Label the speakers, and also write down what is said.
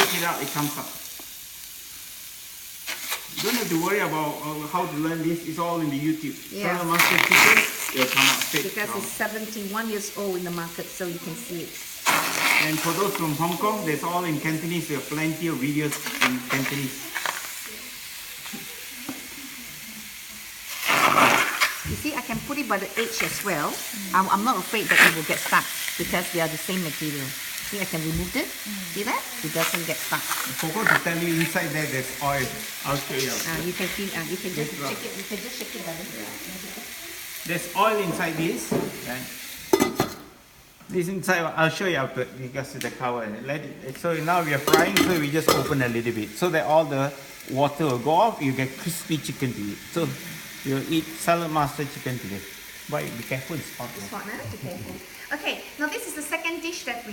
Speaker 1: take it out, it comes up. You don't have to worry about how to learn this. It's all in the YouTube.
Speaker 2: Yeah.
Speaker 1: Salad mustard chicken, it'll come out straight.
Speaker 2: Because it's 71 years old in the market, so you can see it.
Speaker 1: And for those from Hong Kong, there's all in Cantonese. There are plenty of videos in Cantonese.
Speaker 2: You see, I can put it by the edge as well. I'm not afraid that it will get stuck because they are the same material. See, I can remove it. See that? It doesn't get stuck.
Speaker 1: I forgot to tell you, inside there there's oil. I'll show you.
Speaker 2: You can clean. You can just shake it. You can just shake it by the
Speaker 1: There's oil inside this. Right? This inside, I'll show you after because of the cover. Let it. So now we are frying, so we just open a little bit so that all the water will go off. You get crispy chicken to eat. So you'll eat salad master chicken today. But be careful, it's hot.
Speaker 2: It's hot, huh? Be careful. Okay, now this is the second dish that we